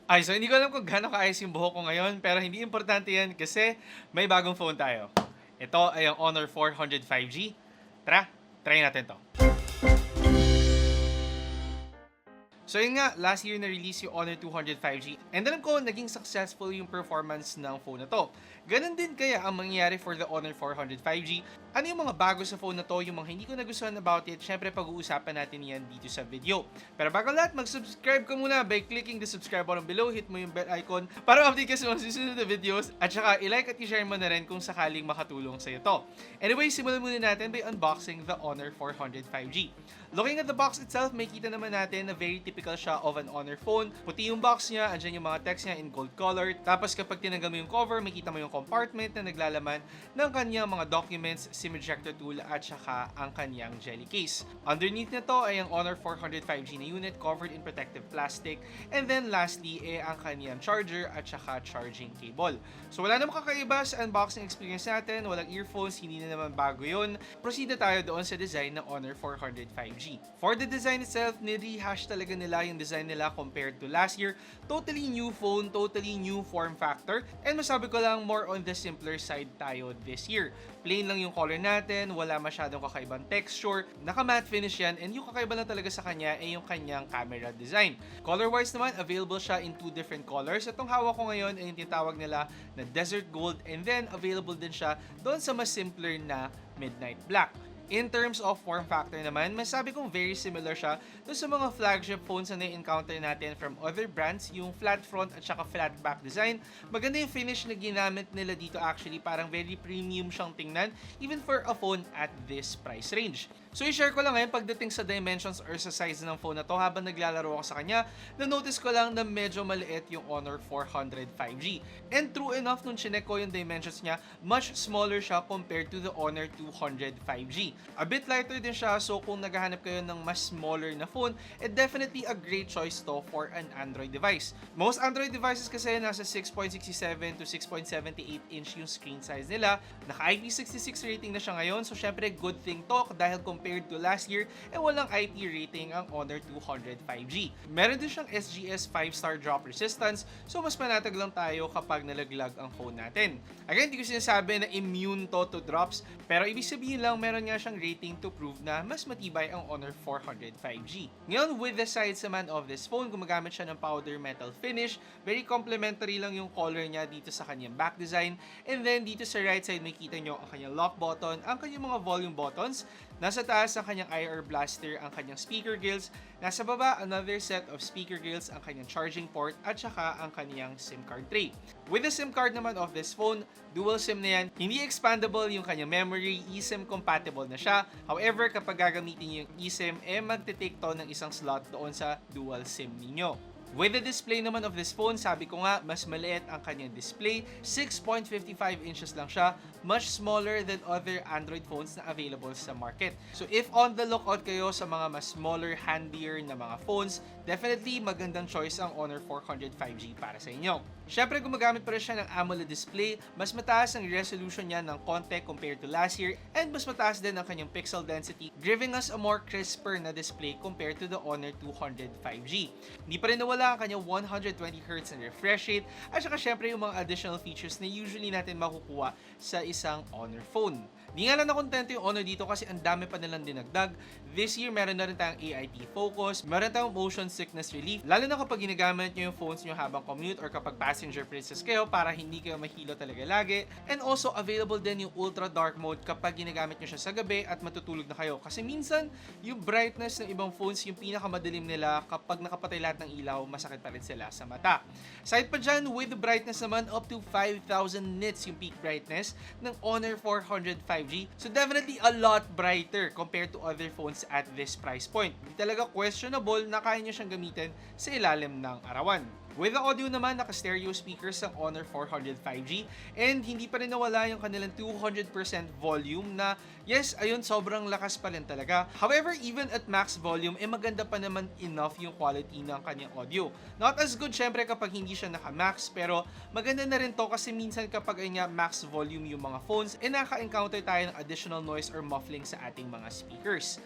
Ay, so hindi ko alam kung gaano kaayos yung buhok ko ngayon, pero hindi importante yan kasi may bagong phone tayo. Ito ay ang Honor 400 5G. Tara, try natin to. So yun nga, last year na-release yung Honor 200 5G and alam ko naging successful yung performance ng phone na to. Ganon din kaya ang mangyayari for the Honor 400 5G. Ano yung mga bago sa phone na to, yung mga hindi ko nagustuhan about it, syempre pag-uusapan natin yan dito sa video. Pero bago lahat, mag-subscribe ka muna by clicking the subscribe button below, hit mo yung bell icon para update ka sa mga susunod na videos at saka i-like at i-share mo na rin kung sakaling makatulong sa'yo to. Anyway, simulan muna natin by unboxing the Honor 400 5G. Looking at the box itself, may kita naman natin na very typical siya of an Honor phone. Puti yung box niya, andyan yung mga text niya in gold color. Tapos kapag tinanggal mo yung cover, makita mo yung compartment na naglalaman ng kanyang mga documents, SIM ejector tool at saka ang kanyang jelly case. Underneath nito ay ang Honor 400 5G na unit covered in protective plastic. And then lastly ang kanyang charger at saka charging cable. So wala namang kakaiba sa unboxing experience natin, walang earphones, hindi na naman bago yun. Proceed na tayo doon sa design ng Honor 400 5G. For the design itself, ni-rehash talaga nila yung design nila compared to last year. Totally new phone, totally new form factor. And masabi ko lang, more on the simpler side tayo this year. Plain lang yung color natin, wala masyadong kakaibang texture, naka-matte finish yan, and yung kakaiba lang talaga sa kanya ay yung kanyang camera design. Color-wise naman, available siya in two different colors. Itong hawak ko ngayon ay yung tinatawag nila na Desert Gold, and then available din siya doon sa mas simpler na Midnight Black. In terms of form factor naman, masabi kong very similar siya doon sa mga flagship phones na na-encounter natin from other brands, yung flat front at saka flat back design. Maganda yung finish na ginamit nila dito actually, parang very premium siyang tingnan even for a phone at this price range. So i-share ko lang ngayon pagdating sa dimensions or sa size ng phone na to habang naglalaro ako sa kanya, na-notice ko lang na medyo maliit yung Honor 400 5G. And true enough, nung chinek ko yung dimensions niya, much smaller siya compared to the Honor 200 5G. A bit lighter din siya, so kung naghahanap kayo ng mas smaller na phone, definitely a great choice to for an Android device. Most Android devices kasi nasa 6.67 to 6.78 inch yung screen size nila. Naka-IP66 rating na siya ngayon, so syempre good thing to dahil compared to last year, walang IP rating ang Honor 200 5G. Meron din siyang SGS 5-star drop resistance, so mas panatag lang tayo kapag nalaglag ang phone natin. Again, hindi ko sinasabi na immune to drops, pero ibig sabihin lang meron nga siyang rating to prove na mas matibay ang Honor 400 5G. Ngayon, with the sides naman of this phone, gumagamit siya ng powder metal finish. Very complementary lang yung color niya dito sa kanyang back design. And then, dito sa right side, makita nyo ang kanyang lock button, ang kanyang mga volume buttons. Nasa taas ang kanyang IR blaster, ang kanyang speaker grills. Nasa baba, another set of speaker grills, ang kanyang charging port, at saka ang kanyang SIM card tray. With the SIM card naman of this phone, dual SIM na yan. Hindi expandable yung kanyang memory, eSIM compatible na siya. However, kapag gagamitin niyo yung eSIM, magte-take to ng isang slot doon sa dual SIM ninyo. With the display naman of this phone, sabi ko nga, mas maliit ang kanyang display. 6.55 inches lang siya. Much smaller than other Android phones na available sa market. So if on the lookout kayo sa mga mas smaller, handier na mga phones, definitely magandang choice ang Honor 400 5G para sa inyo. Syempre, gumagamit pa rin siya ng AMOLED display. Mas mataas ang resolution niya ng konti compared to last year, and mas mataas din ang kanyang pixel density, giving us a more crisper na display compared to the Honor 200 5G. Hindi pa rin nawala ang kanyang 120Hz na refresh rate, at saka syempre yung mga additional features na usually natin makukuha sa isang Honor phone. Di nga lang nakontento yung Honor dito kasi ang dami pa nilang dinagdag. This year, meron na rin tayong AIT focus, meron tayong motion sickness relief, lalo na kapag ginagamit nyo yung phones nyo habang commute or kapag passenger princess kayo para hindi kayo mahilo talaga lagi. And also, available din yung ultra dark mode kapag ginagamit nyo siya sa gabi at matutulog na kayo. Kasi minsan, yung brightness ng ibang phones, yung pinakamadilim nila, kapag nakapatay lahat ng ilaw, masakit pa rin sila sa mata. Side pa dyan, with the brightness naman, up to 5,000 nits yung peak brightness ng Honor 400 5G. So definitely a lot brighter compared to other phones at this price point. Hindi talaga questionable na kaya nyo siyang gamitin sa ilalim ng arawan. With the audio naman, naka-stereo speakers ang Honor 400 5G, and hindi pa rin nawala yung kanilang 200% volume na yes, ayun, sobrang lakas pa rin talaga. However, even at max volume, maganda pa naman enough yung quality ng kanyang audio. Not as good syempre kapag hindi siya naka-max, pero maganda na rin to kasi minsan kapag ay nga max volume yung mga phones, naka-encounter tayo ng additional noise or muffling sa ating mga speakers.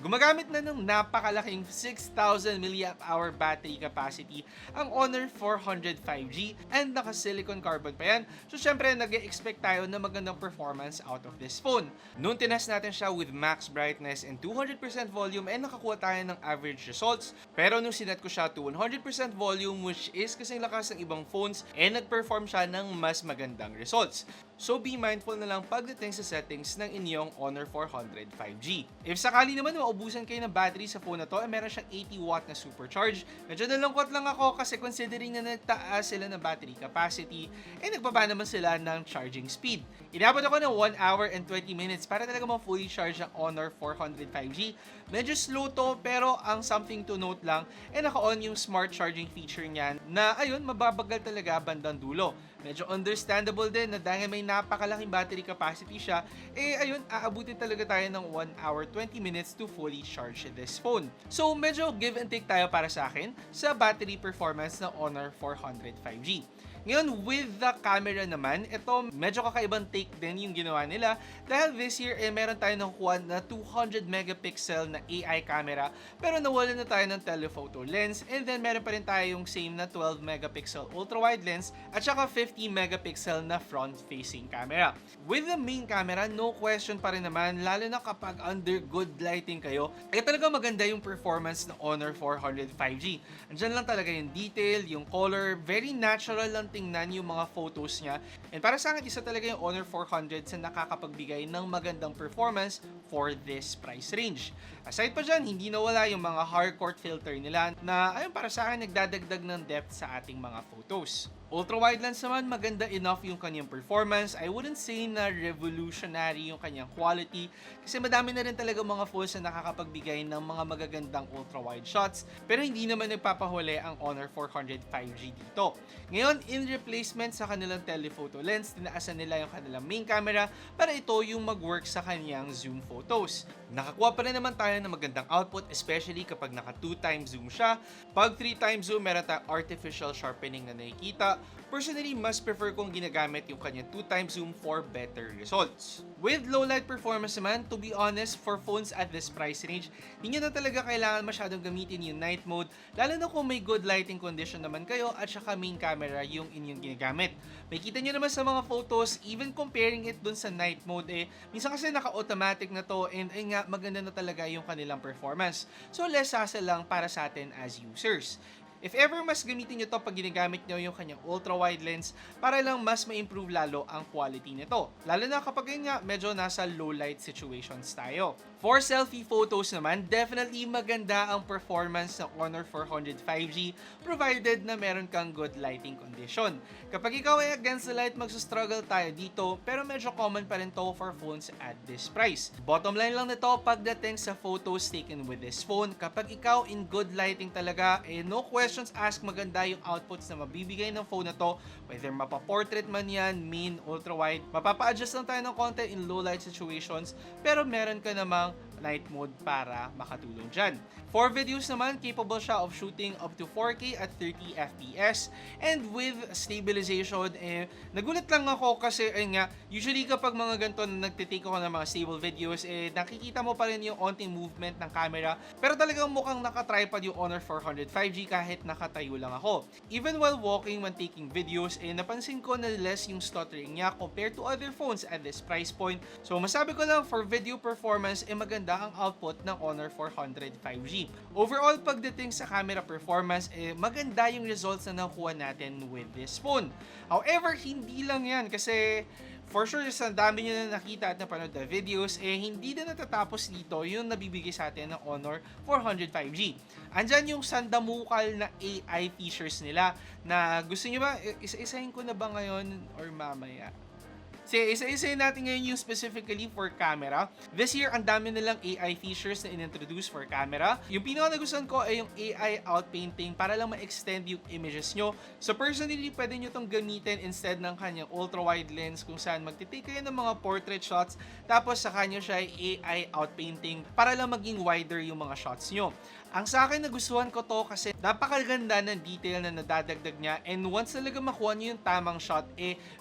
Gumagamit na ng napakalaking 6,000 mAh battery capacity ang Honor 400 5G and naka-silicon carbon pa yan. So syempre, nag-expect tayo na magandang performance out of this phone. Noon tinest natin siya with max brightness and 200% volume and nakakuha tayo ng average results. Pero nung sinet ko siya to 100% volume, which is kasing lakas ng ibang phones, nag-perform siya ng mas magandang results. So be mindful na lang pagdating sa settings ng inyong Honor 400 5G. If sakali naman maubusan kayo ng battery sa phone na to, meron siyang 80 watt na supercharge. Medyo nalungkot lang ako kasi considering na nagtaas sila ng battery capacity, nagbaba naman sila ng charging speed. Inabot ako ng 1 hour and 20 minutes para talaga fully charge ang Honor 400 5G. Medyo slow to, pero ang something to note lang, naka-on yung smart charging feature niyan na ayun, mababagal talaga bandang dulo. Medyo understandable din na dahil may napakalaking battery capacity siya, ayun, aabutin talaga tayo ng 1 hour 20 minutes to fully charge this phone. So medyo give and take tayo para sa akin sa battery performance ng Honor 400 5G. Ngayon, with the camera naman, ito medyo kakaibang take din yung ginawa nila dahil this year meron tayo nakukuha na 200 megapixel na AI camera pero nawala na tayo ng telephoto lens, and then meron pa rin tayo yung same na 12 megapixel ultra-wide lens at saka 50 megapixel na front-facing camera. With the main camera, no question pa rin naman, lalo na kapag under good lighting kayo, talaga maganda yung performance ng Honor 400 5G. Andyan lang talaga yung detail, yung color, very natural lang tingnan yung mga photos niya. And para sa akin, isa talaga yung Honor 400 sa nakakapagbigay ng magandang performance for this price range. Aside pa dyan, hindi nawala yung mga hardcore filter nila na ayun, para sa akin nagdadagdag ng depth sa ating mga photos. Ultra-wide lens naman, maganda enough yung kanyang performance. I wouldn't say na revolutionary yung kanyang quality kasi madami na rin talaga mga phones na nakakapagbigay ng mga magagandang ultra-wide shots, pero hindi naman nagpapahuli ang Honor 400 5G dito. Ngayon, in replacement sa kanilang telephoto lens, tinaasan nila yung kanilang main camera para ito yung mag-work sa kanyang zoom photos. Nakakuha pa rin naman tayo ng magandang output, especially kapag naka 2x zoom siya. Pag 3x zoom, meron tayong artificial sharpening na nakikita. Personally, mas prefer kong ginagamit yung kanyang 2x zoom for better results. With low light performance naman, to be honest, for phones at this price range, hindi nyo na talaga kailangan masyadong gamitin yung night mode, lalo na kung may good lighting condition naman kayo at saka main camera yung inyong ginagamit. May kita nyo naman sa mga photos, even comparing it dun sa night mode, minsan kasi naka-automatic na to, and nga, maganda na talaga yung kanilang performance. So less hassle lang para sa atin as users. If ever mas gamitin nyo to pag ginagamit nyo yung kanyang ultra-wide lens para lang mas ma-improve lalo ang quality nito. Lalo na kapag yun nga medyo nasa low light situations tayo. For selfie photos naman, definitely maganda ang performance ng Honor 400 5G provided na meron kang good lighting condition. Kapag ikaw ay against the light, magsustruggle tayo dito, pero medyo common pa rin to for phones at this price. Bottom line lang nito pagdating sa photos taken with this phone, kapag ikaw in good lighting talaga, no questions asked, maganda yung outputs na mabibigay ng phone na to, whether mapaportrait man yan, main, ultra-wide, mapapa-adjust lang tayo ng konti in low light situations, pero meron ka namang night mode para makatulong dyan. For videos naman, capable siya of shooting up to 4K at 30 FPS, and with stabilization, nagulat lang ako kasi usually kapag mga ganito na nagtitake ako ng mga stable videos, nakikita mo pa rin yung onting movement ng camera, pero talagang mukhang naka-tripod yung Honor 400 5G kahit nakatayo lang ako. Even while walking when taking videos, napansin ko na less yung stuttering niya compared to other phones at this price point. So masabi ko lang, for video performance, maganda ang output ng Honor 400 5G. Overall, pagdating sa camera performance, maganda yung results na nakuha natin with this phone. However, hindi lang yan kasi for sure, sa dami nyo na nakita at napanood na videos, hindi na natatapos dito yung nabibigay sa atin ng Honor 400 5G. Andyan yung sandamukal na AI features nila na gusto nyo ba, isa-isahin ko na ba ngayon or mamaya? Isa-isayin natin ngayon yung specifically for camera. This year, ang dami nilang AI features na in-introduce for camera. Yung pinaka-nagustuhan ko ay yung AI outpainting para lang ma-extend yung images nyo. So personally, pwede nyo itong gamitin instead ng kanyang ultra-wide lens kung saan magtitake kayo ng mga portrait shots, tapos sa kanya siya ay AI outpainting para lang maging wider yung mga shots nyo. Ang sa akin, nagustuhan ko to kasi napakaganda ng detail na nadadagdag niya, and once talaga makuha nyo yung tamang shot,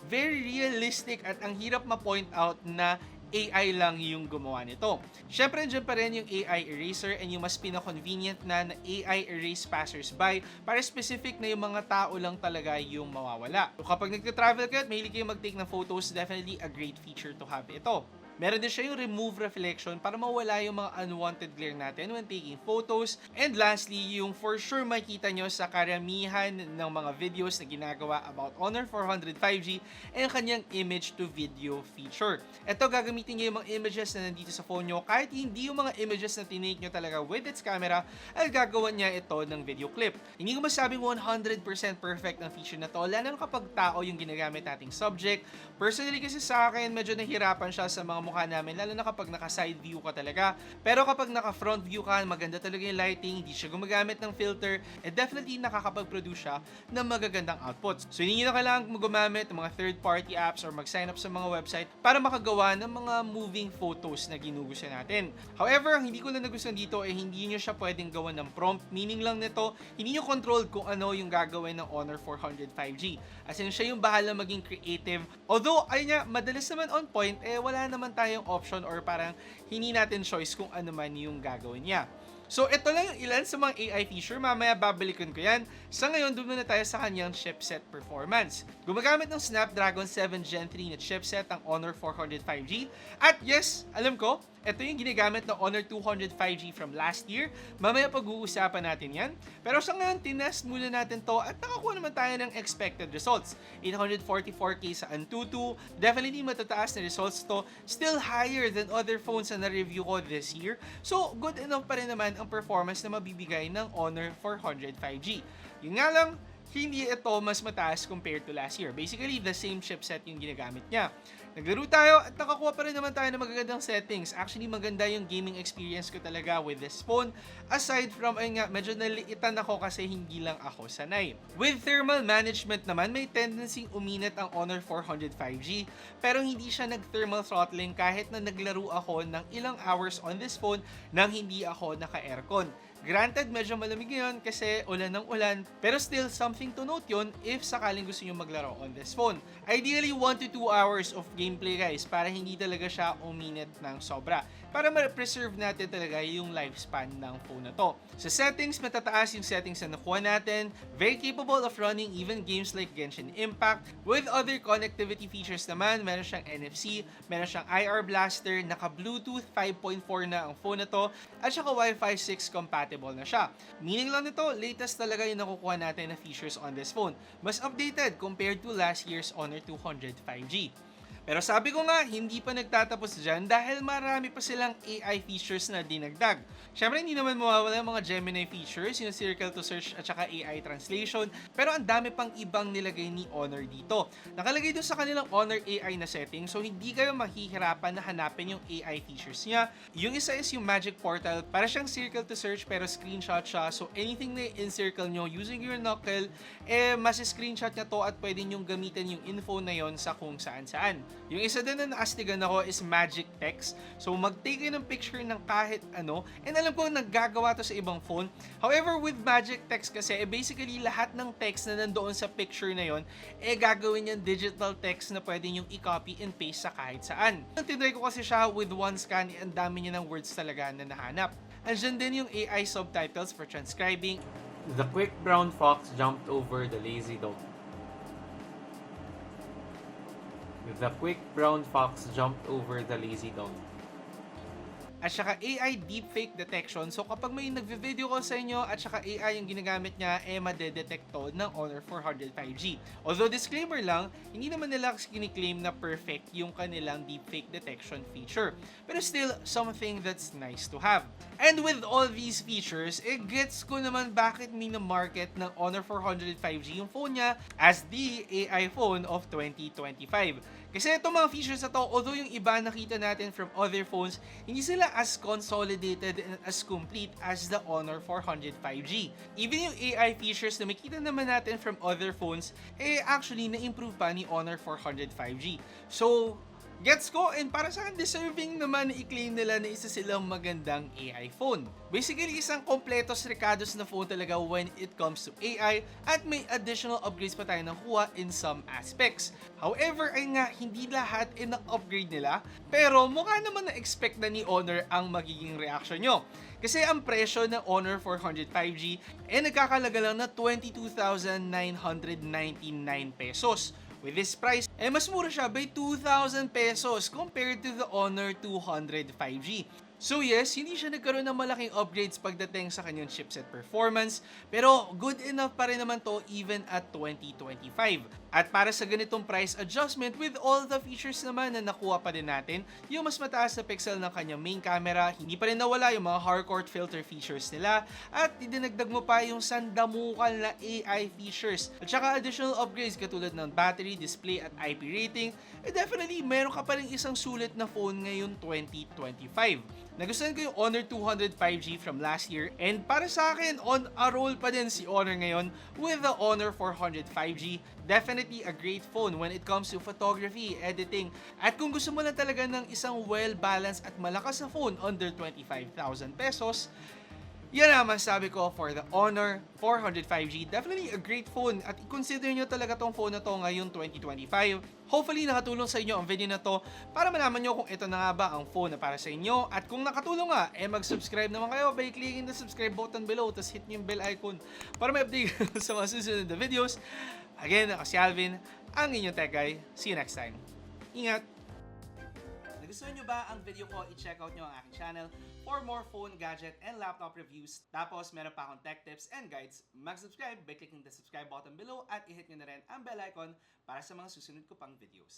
very realistic at ang hirap ma-point out na AI lang yung gumawa nito. Syempre, dyan pa rin yung AI eraser and yung mas pinaka-convenient na AI erase passersby para specific na yung mga tao lang talaga yung mawawala. So kapag nagka-travel ka at mahilig kayo mag-take ng photos, definitely a great feature to have ito. Meron din siya yung remove reflection para mawala yung mga unwanted glare natin when taking photos. And lastly, yung for sure makita nyo sa karamihan ng mga videos na ginagawa about Honor 400 5G ay yung kanyang image to video feature. Ito, gagamitin nyo yung mga images na nandito sa phone nyo kahit hindi yung mga images na tinake nyo talaga with its camera ay gagawa niya ito ng video clip. Hindi ko masabing 100% perfect ang feature na to, lalo kapag tao yung ginagamit nating subject. Personally kasi sa akin, medyo nahirapan siya sa mga mukha namin, lalo na kapag naka-side view ka talaga. Pero kapag naka-front view ka, maganda talaga yung lighting, hindi siya gumagamit ng filter, definitely nakakapag-produce siya ng magagandang outputs. So hindi nyo na kailangan gumamit ng mga third-party apps or mag-sign up sa mga website para makagawa ng mga moving photos na ginugusto natin. However, ang hindi ko lang nagustuhan dito ay hindi nyo siya pwedeng gawan ng prompt. Meaning lang nito, hindi nyo control kung ano yung gagawin ng Honor 400 5G. As in, siya yung bahala maging creative. Although, ayun nga, madalas naman on point, wala naman tayong option or parang hindi natin choice kung ano man yung gagawin niya. So, ito lang yung ilan sa mga AI feature. Mamaya babalikan ko yan. Sa ngayon, doon na tayo sa kanyang chipset performance. Gumagamit ng Snapdragon 7 Gen 3 na chipset ang Honor 400 5G. At yes, alam ko, ito yung ginagamit ng Honor 200 5G from last year. Mamaya pag-uusapan natin yan. Pero sa ngayon, tinest muna natin to at nakakuha naman tayo ng expected results. 844K sa Antutu. Definitely matataas na results to. Still higher than other phones na na-review ko this year. So, good enough pa rin naman ang performance na mabibigay ng Honor 400 5G. Yun nga lang, hindi ito mas mataas compared to last year. Basically, the same chipset yung ginagamit niya. Naglaro tayo at nakakuha pa rin naman tayo ng magagandang settings. Actually, maganda yung gaming experience ko talaga with this phone. Aside from, ayun nga, medyo naliitan ako kasi hindi lang ako sanay. With thermal management naman, may tendency uminit ang Honor 400 5G. Pero hindi siya nag-thermal throttling kahit na naglaro ako ng ilang hours on this phone nang hindi ako naka-aircon. Granted, medyo malamig ngayon kasi ulan ng ulan, pero still something to note yun if sakaling gusto nyo maglaro on this phone. Ideally, 1 to 2 hours of gameplay guys para hindi talaga siya uminit ng sobra. Para ma-preserve natin talaga yung lifespan ng phone na to. Sa settings, matataas yung settings na nakuha natin. Very capable of running even games like Genshin Impact. With other connectivity features naman, meron siyang NFC, meron siyang IR blaster, naka-Bluetooth 5.4 na ang phone na to, at saka Wi-Fi 6 compatible na siya. Meaning lang nito, latest talaga yung nakukuha natin na features on this phone. Mas updated compared to last year's Honor 200 5G. Pero sabi ko nga, hindi pa nagtatapos dyan dahil marami pa silang AI features na dinagdag. Syempre, hindi naman mawawala yung mga Gemini features, yung circle to search at saka AI translation, pero ang dami pang ibang nilagay ni Honor dito. Nakalagay doon sa kanilang Honor AI na setting, so hindi kayo mahihirapan na hanapin yung AI features niya. Yung isa is yung Magic Portal, para siyang circle to search pero screenshot siya, so anything na in-circle nyo using your knuckle, mas-screenshot niya to at pwede nyong gamitin yung info na yon sa kung saan-saan. Yung isa din na naastigan ako is Magic Text. So mag-take kayo ng picture ng kahit ano. And alam ko naggagawa to sa ibang phone. However, with Magic Text kasi, basically lahat ng text na nandoon sa picture na yon, gagawin yung digital text na pwede yung i-copy and paste sa kahit saan. Tinry ko kasi siya with one scan, ang dami niya ng words talaga na nahanap. Andyan din yung AI subtitles for transcribing. The quick brown fox jumped over the lazy dog. The quick brown fox jumped over the lazy dog. At saka AI deepfake detection. So kapag may nagve-video call sa inyo at saka AI yung ginagamit niya, madedetect to ng Honor 400 5G. Although disclaimer lang, hindi naman nila kiniklaim na perfect yung kanilang deepfake detection feature. Pero still, something that's nice to have. And with all these features, gets ko naman bakit mina-market ng Honor 400 5G yung phone niya as the AI phone of 2025. Kasi itong mga features na to, although yung iba nakita natin from other phones, hindi sila as consolidated and as complete as the Honor 400 5G. Even yung AI features na makita naman natin from other phones, actually na-improve pa ni Honor 400 5G. So, Gets ko, and para sa akin deserving naman na i-claim nila na isa silang magandang AI phone. Basically, isang kompletos rekados na phone talaga when it comes to AI at may additional upgrades pa tayo nakuha in some aspects. However, ay nga, hindi lahat in-upgrade nila, pero mukha naman na-expect na ni Honor ang magiging reaction nyo. Kasi ang presyo ng Honor 400 5G ay nagkakalaga lang na 22,999 pesos. With this price, mas mura siya by 2,000 pesos compared to the Honor 200 5G. So yes, hindi siya nagkaroon ng malaking upgrades pagdating sa kanyang chipset performance, pero good enough pa rin naman to even at 2025. At para sa ganitong price adjustment with all the features naman na nakuha pa din natin, yung mas mataas na pixel ng kanyang main camera, hindi pa rin nawala yung mga hardcore filter features nila, at idinagdag mo pa yung sandamukal na AI features. At saka additional upgrades katulad ng battery, display at IP rating, definitely meron ka pa rin isang sulit na phone ngayon 2025. Nagustuhan ko yung Honor 200 5G from last year, and para sa akin, on a roll pa din si Honor ngayon with the Honor 400 5G. Definitely a great phone when it comes to photography, editing, at kung gusto mo lang talaga ng isang well-balanced at malakas na phone under 25,000 pesos, yan ang masasabi ko for the Honor 400 5G. Definitely a great phone at i-consider nyo talaga tong phone na to ngayon 2025. Hopefully nakatulong sa inyo ang video na to para malaman nyo kung ito na nga ba ang phone na para sa inyo. At kung nakatulong nga, mag-subscribe naman kayo by clicking the subscribe button below, tapos hit nyo yung bell icon para may update sa mga susunod na videos. Again, ako si Alvin, ang inyong tech guy. See you next time. Ingat! Nagustuhan nyo ba ang video ko? I-check out nyo ang aking channel for more phone, gadget, and laptop reviews. Tapos, meron pa akong tech tips and guides. Mag-subscribe by clicking the subscribe button below at i-hit nyo na rin ang bell icon para sa mga susunod ko pang videos.